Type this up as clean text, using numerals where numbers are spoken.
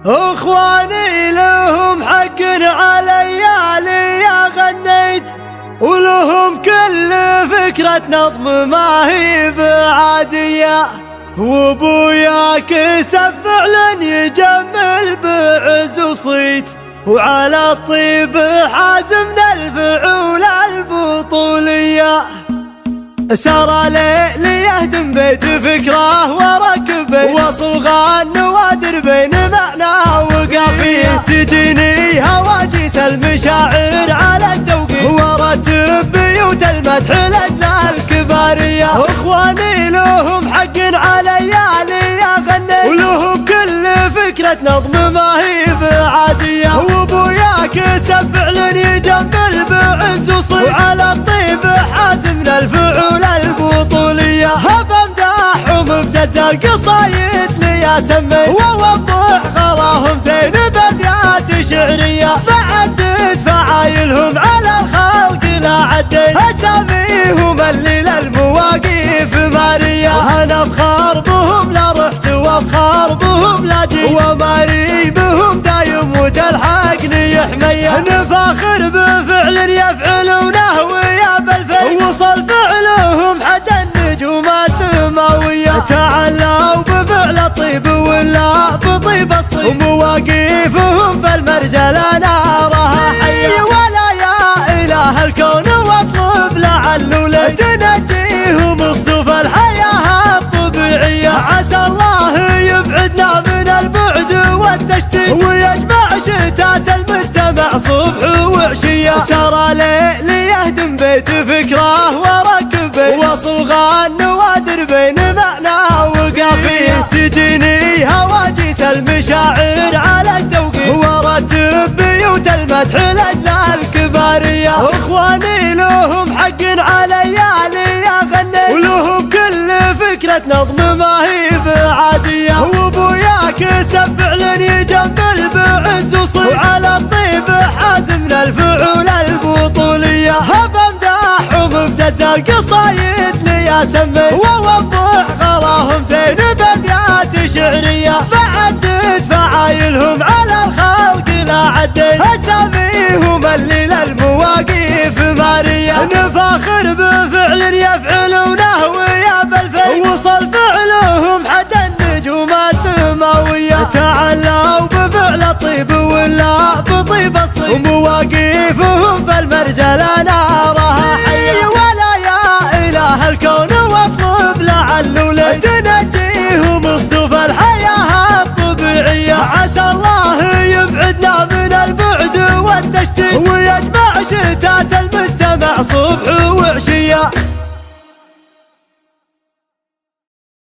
اخواني لهم حق علي يا غنيت، ولهم كل فكرة نظم ما هي بعادية، وابوياك كسب فعلا يجمل بعز وصيت، وعلى الطيب حازمنا الفعول البطولية. سار ليلي يهدم بيت فكره وركب وصوغ النوادر بين معنى وقافيه، تجيني هواجس المشاعر على التوقيت، ورتب بيوت المدح لأجل الكبارية. اخواني لهم حق علي يا غني، ولهم كل فكرة نظم ما هي بعادية، وابوياك كسب فعلا يجمل بعز وصيت، وعلى الطيب حازمنا الفعول البطولية. هب امداح ومبتزل القصايد لي اسمي، ووضح غلاهم زين بابيات شعرية، بعدد فعايلهم على الخلق لا عديت، اساميهم اللي للمواقف مارية. انا بخار بهم لا رحت وبخار بهم لا جيت، وماري بهم دايم وتلحقني حمية، نفاخر بفعل يفعلونه ويا بالفي، وصل فعلهم حتى النجوم السماوية، تعلوا بفعل الطيب ولا بطيب الصيف، ومواقفهم في المرجل نارها حية. ولا يا إله الكون واطلب لعله لي تنجيهم اصطف الحياة الطبيعية، عسى الله يبعدنا من البعد والتشتيت، ويجمع شتات المجتمع صبح وعشية. سار ليلي يهدم بيت فكره وركب وصوغ النوادر بين معنى وقافيه، تجيني هواجس المشاعر على التوقيت، ورتب بيوت المدح لأجل الكبارية. اخواني لهم حق علي يا غني، ولهم كل فكرة نظم ما هي بعادية، وابوياك كسب فعلا يجمل بعز وصيت، وعلى الطيب حازمنا الفعول البطولية. هب امداح ومبتزل القصايد لي اسمي، ووضح غلاهم زين بابيات شعرية، بعدد فعايلهم على الخلق لا عديت، اساميهم اللي للمواقف مارية، نفاخر بفعل يفعلونه ويا بالفي، وصل فعلهم حتى النجوم السماوية، تعلوا بفعل الطيب ولا بطيب الصيف، ومواقفهم في المرجل نارها حية. ولا يا إله الكون واطلب لعله لي تنجيهم اصطف الحياة الطبيعية، عسى الله يبعدنا من البعد والتشتيت، ويجمع شتات المجتمع صبح وعشية.